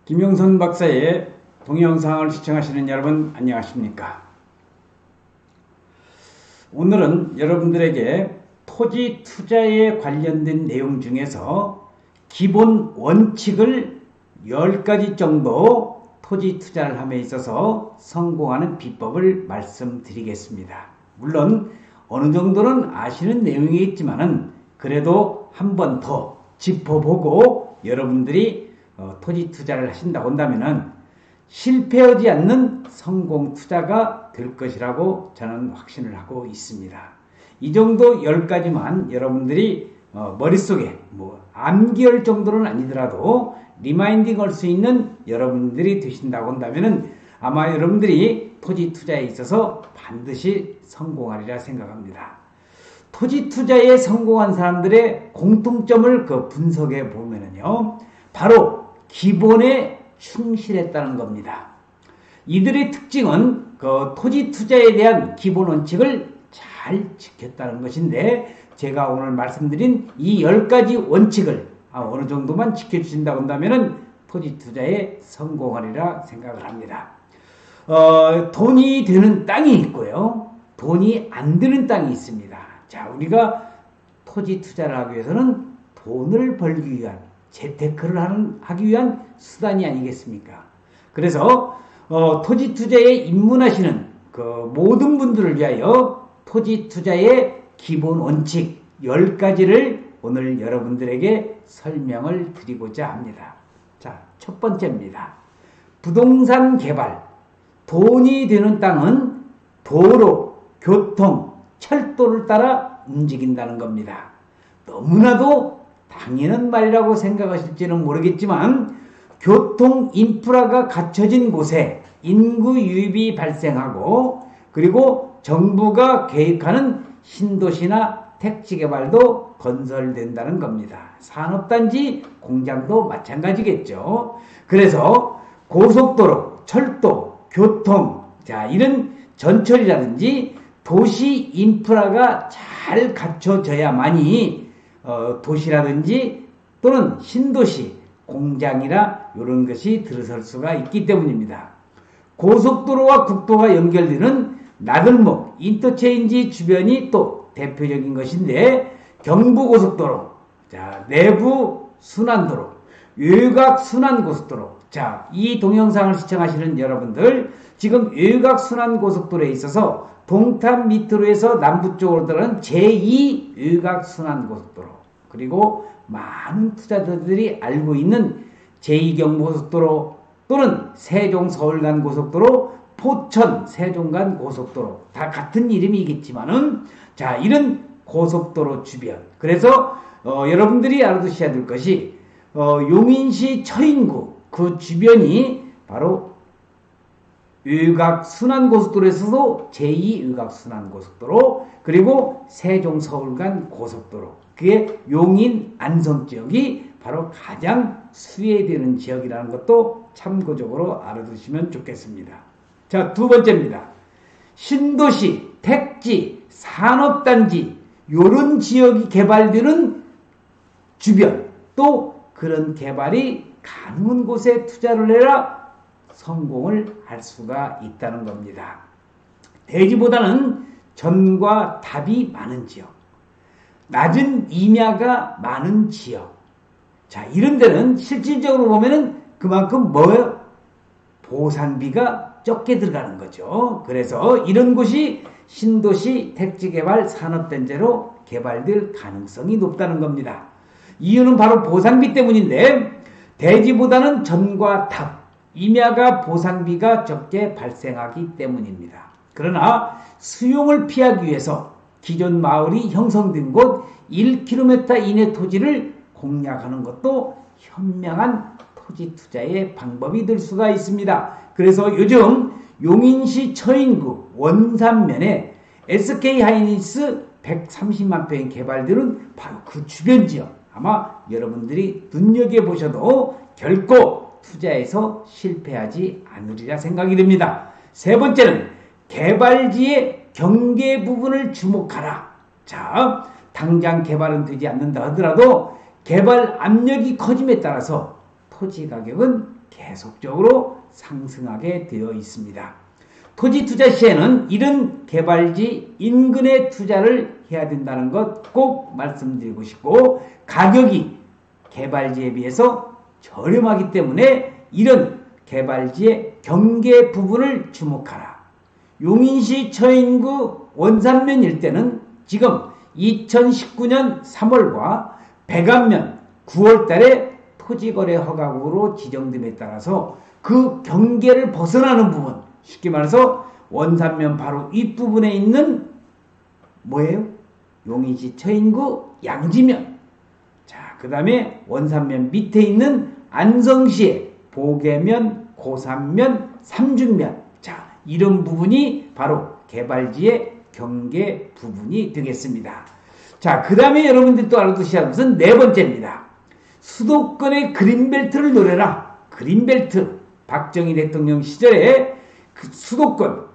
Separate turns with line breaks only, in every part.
김영선 박사의 동영상을 시청하시는 여러분 안녕하십니까? 오늘은 여러분들에게 토지 투자에 관련된 내용 중에서 기본 원칙을 10가지 정도 토지 투자를 함에 있어서 성공하는 비법을 말씀드리겠습니다. 물론 어느 정도는 아시는 내용이겠지만은 그래도 한 번 더 짚어보고 여러분들이 토지 투자를 하신다고 한다면은 실패하지 않는 성공 투자가 될 것이라고 저는 확신을 하고 있습니다. 이 정도 10가지만 여러분들이 머릿속에 암기할 정도는 아니더라도 리마인딩 할 수 있는 여러분들이 되신다고 한다면은 아마 여러분들이 토지 투자에 있어서 반드시 성공하리라 생각합니다. 토지 투자에 성공한 사람들의 공통점을 분석해 보면은요, 바로 기본에 충실했다는 겁니다. 이들의 특징은 토지 투자에 대한 기본 원칙을 잘 지켰다는 것인데, 제가 오늘 말씀드린 이 10가지 원칙을 어느 정도만 지켜주신다고 한다면 토지 투자에 성공하리라 생각을 합니다. 돈이 되는 땅이 있고요, 돈이 안 되는 땅이 있습니다. 자, 우리가 토지 투자를 하기 위해서는 돈을 벌기 위한, 재테크를 하기 위한 수단이 아니겠습니까? 그래서 토지 투자에 입문하시는 모든 분들을 위하여 토지 투자의 기본 원칙 10가지를 오늘 여러분들에게 설명을 드리고자 합니다. 자, 첫 번째입니다. 부동산 개발. 돈이 되는 땅은 도로, 교통, 철도를 따라 움직인다는 겁니다. 너무나도 당연한 말이라고 생각하실지는 모르겠지만 교통 인프라가 갖춰진 곳에 인구 유입이 발생하고, 그리고 정부가 계획하는 신도시나 택지 개발도 건설된다는 겁니다. 산업단지, 공장도 마찬가지겠죠. 그래서 고속도로, 철도, 교통, 이런 전철이라든지 도시 인프라가 잘 갖춰져야만이 도시라든지 또는 신도시, 공장이나 이런 것이 들어설 수가 있기 때문입니다. 고속도로와 국도가 연결되는 나들목, 인터체인지 주변이 또 대표적인 것인데, 경부고속도로, 내부 순환도로, 외곽 순환고속도로. 이 동영상을 시청하시는 여러분들, 지금 외곽 순환고속도로에 있어서 동탄 밑으로에서 남부 쪽으로 들어가는 제2 외곽 순환고속도로, 그리고 많은 투자자들이 알고 있는 제2경부고속도로 또는 세종 서울 간 고속도로, 포천 세종 간 고속도로, 다 같은 이름이겠지만은 이런 고속도로 주변, 그래서 여러분들이 알아두셔야 될 것이 용인시 처인구 그 주변이 바로 외곽 순환고속도로에서도 제2 외곽 순환고속도로, 그리고 세종 서울 간 고속도로, 그게 용인 안성 지역이 바로 가장 수혜되는 지역이라는 것도 참고적으로 알아두시면 좋겠습니다. 자, 두 번째입니다. 신도시, 택지, 산업단지, 요런 지역이 개발되는 주변, 또 그런 개발이 가능한 곳에 투자를 해라 성공을 할 수가 있다는 겁니다. 대지보다는 전과 답이 많은 지역, 낮은 임야가 많은 지역, 이런 데는 실질적으로 보면은 그만큼 보상비가 적게 들어가는 거죠. 그래서 이런 곳이 신도시, 택지개발, 산업단지로 개발될 가능성이 높다는 겁니다. 이유는 바로 보상비 때문인데, 대지보다는 전과 답, 임야가 보상비가 적게 발생하기 때문입니다. 그러나 수용을 피하기 위해서 기존 마을이 형성된 곳 1km 이내 토지를 공략하는 것도 현명한 토지 투자의 방법이 될 수가 있습니다. 그래서 요즘 용인시 처인구 원산면에 SK하이닉스 130만 평이 개발되는 바로 그 주변 지역, 아마 여러분들이 눈여겨보셔도 결코 투자에서 실패하지 않으리라 생각이 됩니다. 세 번째는 개발지의 경계 부분을 주목하라. 당장 개발은 되지 않는다 하더라도 개발 압력이 커짐에 따라서 토지 가격은 계속적으로 상승하게 되어 있습니다. 토지 투자 시에는 이런 개발지 인근에 투자를 해야 된다는 것 꼭 말씀드리고 싶고, 가격이 개발지에 비해서 저렴하기 때문에 이런 개발지의 경계 부분을 주목하라. 용인시 처인구 원산면 일대는 지금 2019년 3월과 백암면 9월 달에 토지거래 허가국으로 지정됨에 따라서 그 경계를 벗어나는 부분, 쉽게 말해서 원산면 바로 윗부분에 있는 뭐예요? 용인시 처인구 양지면. 자, 그 다음에 원산면 밑에 있는 안성시의 보계면, 고산면, 삼중면. 자, 이런 부분이 바로 개발지의 경계 부분이 되겠습니다. 자, 그 다음에 여러분들이 또 알아두셔야 할 것은 네 번째입니다. 수도권의 그린벨트를 노려라. 그린벨트. 박정희 대통령 시절에 그 수도권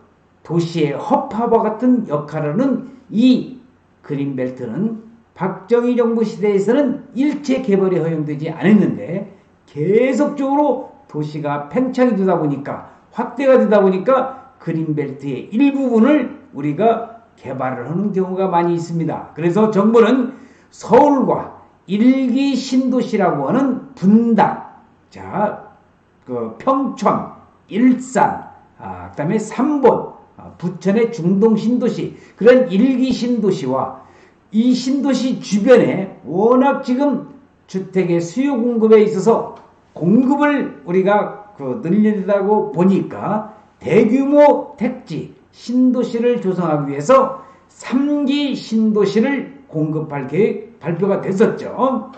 도시의 허파와 같은 역할을 하는 이 그린벨트는 박정희 정부 시대에서는 일체 개발이 허용되지 않았는데 계속적으로 도시가 팽창이 되다 보니까, 확대가 되다 보니까 그린벨트의 일부분을 우리가 개발을 하는 경우가 많이 있습니다. 그래서 정부는 서울과 1기 신도시라고 하는 분당, 자, 그 평촌, 일산, 그 다음에 삼본, 부천의 중동 신도시, 그런 1기 신도시와 이 신도시 주변에 워낙 지금 주택의 수요 공급에 있어서 공급을 우리가 늘린다고 보니까 대규모 택지 신도시를 조성하기 위해서 3기 신도시를 공급할 계획 발표가 됐었죠.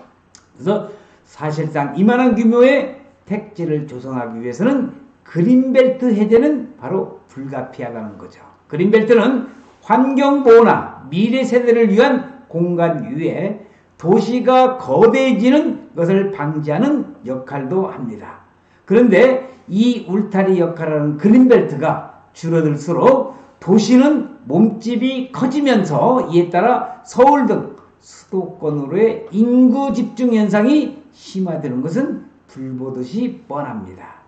그래서 사실상 이만한 규모의 택지를 조성하기 위해서는 그린벨트 해제는 바로 불가피하다는 거죠. 그린벨트는 환경보호나 미래 세대를 위한 공간 위에 도시가 거대해지는 것을 방지하는 역할도 합니다. 그런데 이 울타리 역할을 하는 그린벨트가 줄어들수록 도시는 몸집이 커지면서 이에 따라 서울 등 수도권으로의 인구 집중 현상이 심화되는 것은 불보듯이 뻔합니다.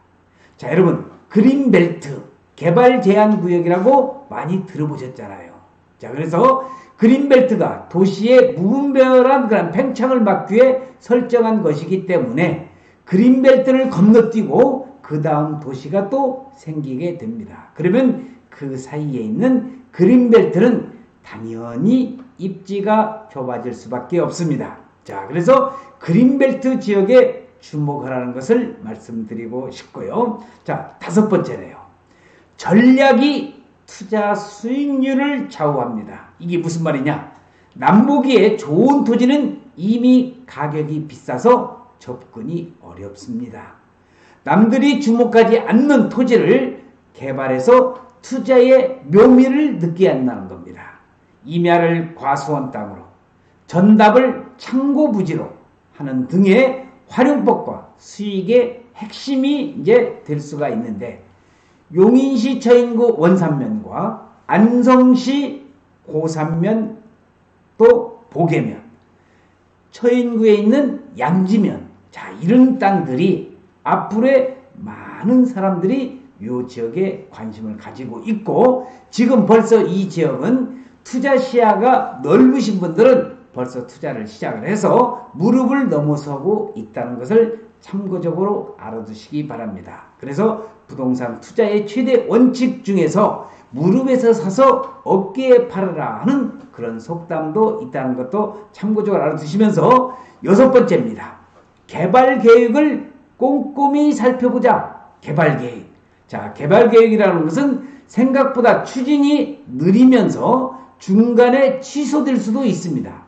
자, 여러분, 그린벨트, 개발 제한 구역이라고 많이 들어보셨잖아요. 자, 그래서 그린벨트가 도시의 무분별한 그런 팽창을 막기 위해 설정한 것이기 때문에 그린벨트를 건너뛰고 그 다음 도시가 또 생기게 됩니다. 그러면 그 사이에 있는 그린벨트는 당연히 입지가 좁아질 수밖에 없습니다. 자, 그래서 그린벨트 지역에 주목하라는 것을 말씀드리고 싶고요. 자, 다섯 번째네요. 전략이 투자 수익률을 좌우합니다. 이게 무슨 말이냐? 남보기에 좋은 토지는 이미 가격이 비싸서 접근이 어렵습니다. 남들이 주목하지 않는 토지를 개발해서 투자의 묘미를 느끼게 한다는 겁니다. 임야를 과수원 땅으로, 전답을 창고부지로 하는 등의 활용법과 수익의 핵심이 이제 될 수가 있는데, 용인시 처인구 원산면과 안성시 고산면 또 보계면, 처인구에 있는 양지면, 자, 이런 땅들이 앞으로의 많은 사람들이 이 지역에 관심을 가지고 있고, 지금 벌써 이 지역은 투자 시야가 넓으신 분들은 벌써 투자를 시작을 해서 무릎을 넘어서고 있다는 것을 참고적으로 알아두시기 바랍니다. 그래서 부동산 투자의 최대 원칙 중에서 무릎에서 사서 어깨에 팔아라 하는 그런 속담도 있다는 것도 참고적으로 알아두시면서, 여섯 번째입니다. 개발 계획을 꼼꼼히 살펴보자. 개발 계획. 자, 개발 계획이라는 것은 생각보다 추진이 느리면서 중간에 취소될 수도 있습니다.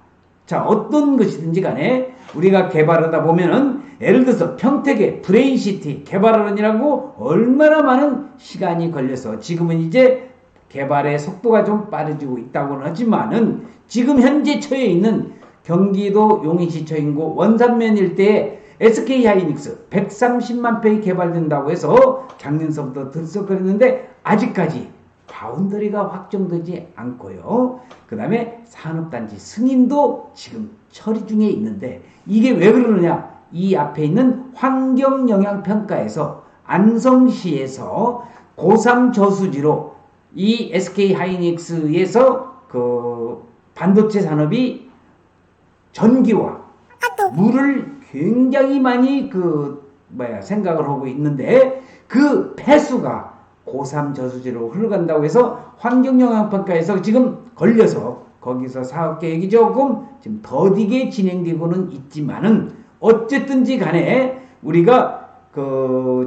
자, 어떤 것이든지 간에 우리가 개발하다 보면은, 예를 들어서 평택의 브레인시티 개발하느라고 얼마나 많은 시간이 걸려서 지금은 이제 개발의 속도가 좀 빠르지고 있다고는 하지만은, 지금 현재 처해 있는 경기도 용인시 처인구 원산면 일대에 SK하이닉스 130만 평이 개발된다고 해서 작년서부터 들썩거렸는데 아직까지 바운더리가 확정되지 않고요. 그 다음에 산업단지 승인도 지금 처리 중에 있는데, 이게 왜 그러느냐? 이 앞에 있는 환경영향평가에서 안성시에서 고3 저수지로 이 SK하이닉스에서 그 반도체 산업이 전기와 물을 굉장히 많이 생각을 하고 있는데 그 폐수가 고3 저수지로 흘러간다고 해서 환경영향평가에서 지금 걸려서 거기서 사업계획이 조금 지금 더디게 진행되고는 있지만은 어쨌든지 간에 우리가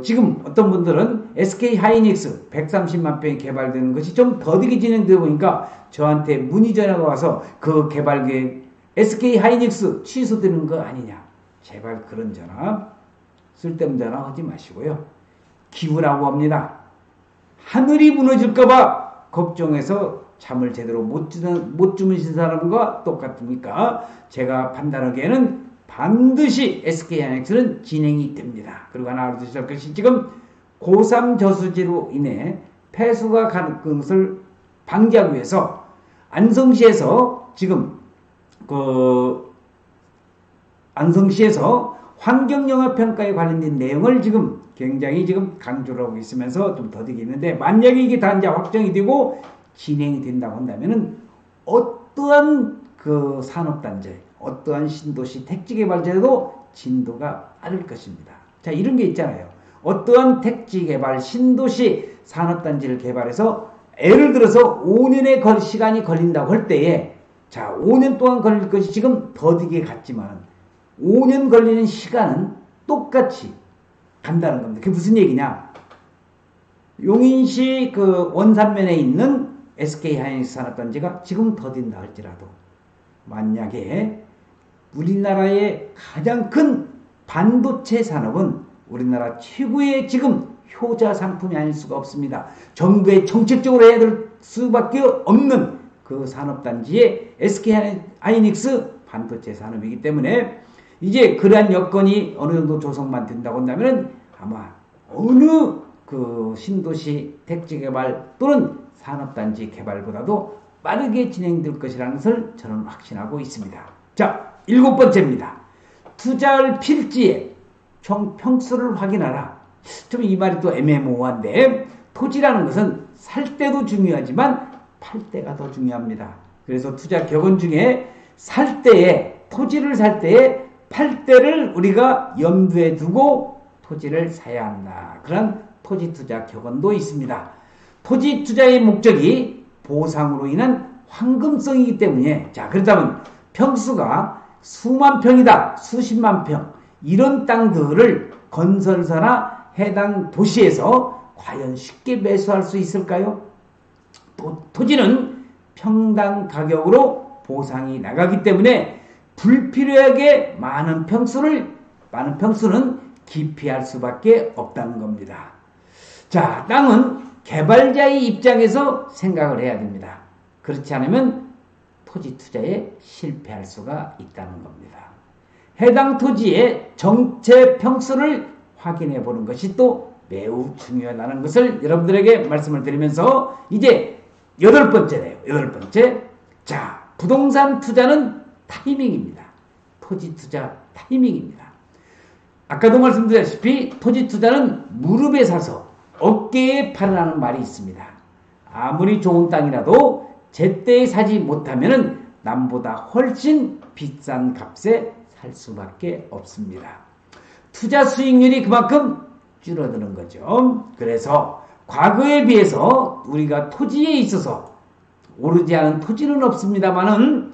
지금 어떤 분들은 SK하이닉스 130만 평이 개발되는 것이 좀 더디게 진행되다 보니까 저한테 문의 전화가 와서 그 개발 계획 SK하이닉스 취소되는 거 아니냐. 제발 그런 전화, 쓸데없는 전화 하지 마시고요. 기우라고 합니다. 하늘이 무너질까봐 걱정해서 잠을 제대로 못 주무신 사람과 똑같으니까 제가 판단하기에는 반드시 SK하이닉스는 진행이 됩니다. 그리고 하나 알아두실 것이 지금 고3 저수지로 인해 폐수가 가는 것을 방지하기 위해서 안성시에서 지금 안성시에서 환경영향평가에 관련된 내용을 지금 굉장히 지금 강조를 하고 있으면서 좀 더디게 있는데 만약에 이게 다 이제 확정이 되고 진행이 된다고 한다면은 어떠한 그 산업단지, 어떠한 신도시 택지개발제도 진도가 빠를 것입니다. 자, 이런 게 있잖아요. 어떠한 택지개발, 신도시 산업단지를 개발해서 예를 들어서 5년의 시간이 걸린다고 할 때에 자, 5년 동안 걸릴 것이 지금 더디게 갔지만 5년 걸리는 시간은 똑같이 간다는 겁니다. 그게 무슨 얘기냐? 용인시 그 원산면에 있는 SK하이닉스 산업단지가 지금 더딘다 할지라도 만약에 우리나라의 가장 큰 반도체 산업은 우리나라 최고의 지금 효자 상품이 아닐 수가 없습니다. 정부의 정책적으로 해야 될 수밖에 없는 그 산업단지의 SK하이닉스 반도체 산업이기 때문에 이제 그러한 여건이 어느 정도 조성만 된다고 한다면 아마 어느 그 신도시 택지개발 또는 산업단지 개발보다도 빠르게 진행될 것이라는 것을 저는 확신하고 있습니다. 자, 7번째입니다. 투자할 필지의 총 평수를 확인하라. 좀 이 말이 또 애매모호한데 토지라는 것은 살 때도 중요하지만 팔 때가 더 중요합니다. 그래서 투자 격언 중에 살 때에 토지를 살 때에 팔 때를 우리가 염두에 두고 토지를 사야 한다. 그런 토지 투자 격언도 있습니다. 토지 투자의 목적이 보상으로 인한 황금성이기 때문에 자, 그렇다면 평수가 수만 평이다, 수십만 평 이런 땅들을 건설사나 해당 도시에서 과연 쉽게 매수할 수 있을까요? 토지는 평당 가격으로 보상이 나가기 때문에 불필요하게 많은 평수는 기피할 수밖에 없다는 겁니다. 자, 땅은 개발자의 입장에서 생각을 해야 됩니다. 그렇지 않으면 토지 투자에 실패할 수가 있다는 겁니다. 해당 토지의 정체 평수를 확인해 보는 것이 또 매우 중요하다는 것을 여러분들에게 말씀을 드리면서 이제 8번째네요. 8번째. 자, 부동산 투자는 타이밍입니다. 토지 투자 타이밍입니다. 아까도 말씀드렸다시피 토지 투자는 무릎에 사서 어깨에 팔으라는 말이 있습니다. 아무리 좋은 땅이라도 제때에 사지 못하면 남보다 훨씬 비싼 값에 살 수밖에 없습니다. 투자 수익률이 그만큼 줄어드는 거죠. 그래서 과거에 비해서 우리가 토지에 있어서 오르지 않은 토지는 없습니다만은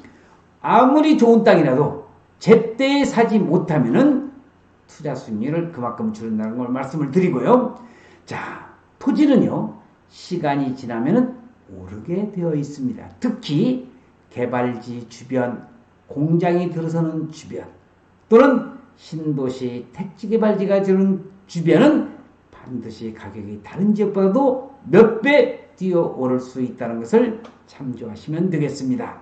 아무리 좋은 땅이라도 제때에 사지 못하면은 투자 수익률을 그만큼 줄인다는 걸 말씀을 드리고요. 자, 토지는요, 시간이 지나면은 오르게 되어 있습니다. 특히 개발지 주변, 공장이 들어서는 주변, 또는 신도시, 택지개발지가 되는 주변은 반드시 가격이 다른 지역보다도 몇 배 뛰어오를 수 있다는 것을 참조하시면 되겠습니다.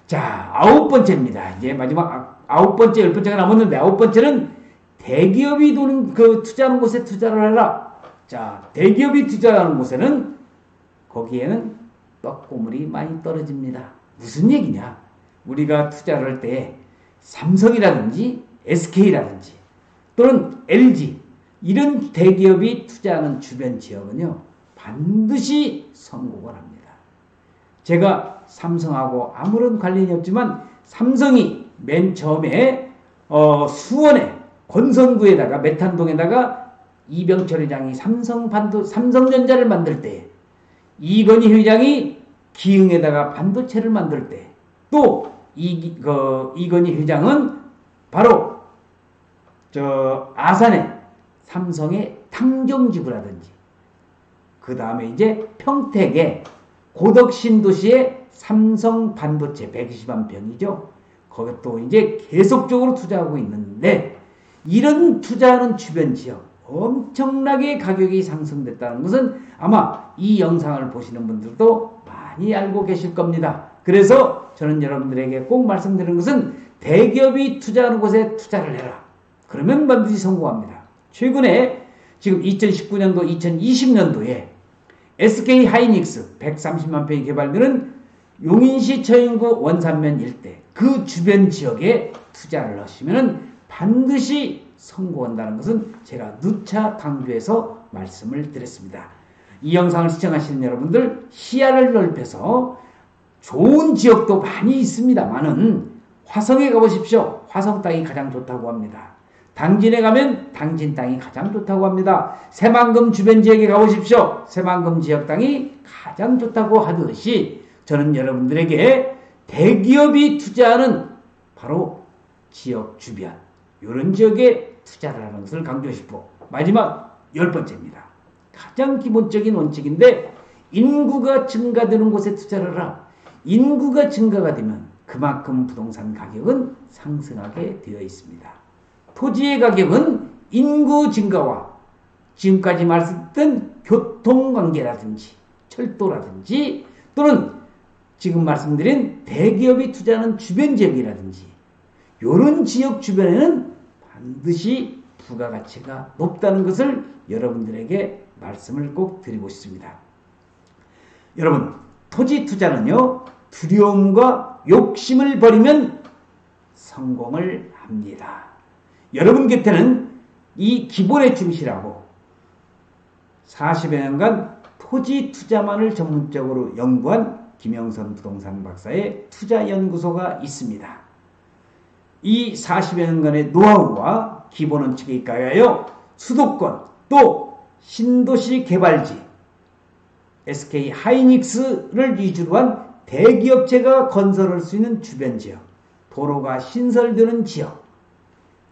자, 9번째입니다. 이제 마지막 9번째, 10번째가 남았는데 9번째는 대기업이 도는 투자하는 곳에 투자를 해라. 자, 대기업이 투자하는 곳에는 거기에는 떡고물이 많이 떨어집니다. 무슨 얘기냐? 우리가 투자를 할 때 삼성이라든지 SK라든지 또는 LG 이런 대기업이 투자하는 주변 지역은요 반드시 성공을 합니다. 제가 삼성하고 아무런 관련이 없지만 삼성이 맨 처음에 수원에 권선구에다가 메탄동에다가 이병철 회장이 삼성전자를 만들 때, 이건희 회장이 기흥에다가 반도체를 만들 때, 또 이건희 회장은 바로 아산에 삼성의 탕정지구라든지, 그 다음에 이제 평택에 고덕신도시에 삼성 반도체 120만 평이죠. 거기 또 이제 계속적으로 투자하고 있는데, 이런 투자하는 주변 지역 엄청나게 가격이 상승됐다는 것은 아마 이 영상을 보시는 분들도 많이 알고 계실 겁니다. 그래서 저는 여러분들에게 꼭 말씀드리는 것은 대기업이 투자하는 곳에 투자를 해라. 그러면 반드시 성공합니다. 최근에 지금 2019년도, 2020년도에 SK 하이닉스 130만 평이 개발되는 용인시 처인구 원산면 일대 그 주변 지역에 투자를 하시면 반드시 성공한다는 것은 제가 누차 강조해서 말씀을 드렸습니다. 이 영상을 시청하시는 여러분들 시야를 넓혀서 좋은 지역도 많이 있습니다만은 화성에 가보십시오. 화성 땅이 가장 좋다고 합니다. 당진에 가면 당진 땅이 가장 좋다고 합니다. 새만금 주변 지역에 가보십시오. 새만금 지역 땅이 가장 좋다고 하듯이 저는 여러분들에게 대기업이 투자하는 바로 지역 주변 이런 지역에 투자를 하는 것을 강조하고 싶고, 마지막 10번째입니다. 가장 기본적인 원칙인데 인구가 증가되는 곳에 투자를 하라. 인구가 증가가 되면 그만큼 부동산 가격은 상승하게 되어 있습니다. 토지의 가격은 인구 증가와 지금까지 말씀드렸던 교통관계라든지 철도라든지 또는 지금 말씀드린 대기업이 투자하는 주변 지역이라든지 이런 지역 주변에는 반드시 부가가치가 높다는 것을 여러분들에게 말씀을 꼭 드리고 싶습니다. 여러분, 토지 투자는요 두려움과 욕심을 버리면 성공을 합니다. 여러분 곁에는 이 기본에 충실하고 40여 년간 토지 투자만을 전문적으로 연구한 김영선 부동산 박사의 투자연구소가 있습니다. 이 40여 년간의 노하우와 기본 원칙에 입각하여 수도권 또 신도시 개발지 SK 하이닉스를 위주로 한 대기업체가 건설할 수 있는 주변 지역, 도로가 신설되는 지역,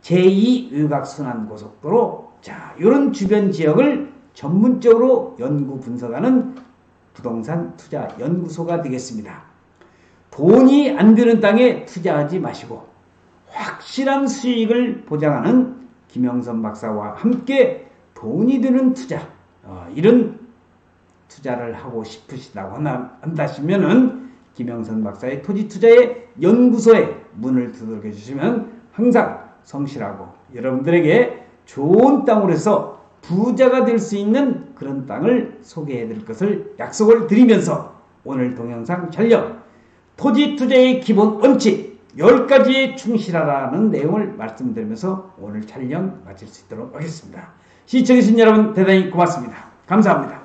제2 외곽순환고속도로, 이런 주변 지역을 전문적으로 연구 분석하는 부동산 투자 연구소가 되겠습니다. 돈이 안 드는 땅에 투자하지 마시고 확실한 수익을 보장하는 김영선 박사와 함께 돈이 드는 투자, 이런 투자를 하고 싶으시다고 한다시면은 김영선 박사의 토지 투자의 연구소에 문을 두들겨 주시면 항상 성실하고 여러분들에게 좋은 땅으로 해서 부자가 될 수 있는 그런 땅을 소개해 드릴 것을 약속을 드리면서 오늘 동영상 촬영 토지 투자의 기본 원칙 10가지에 충실하라는 내용을 말씀드리면서 오늘 촬영 마칠 수 있도록 하겠습니다. 시청해주신 여러분 대단히 고맙습니다. 감사합니다.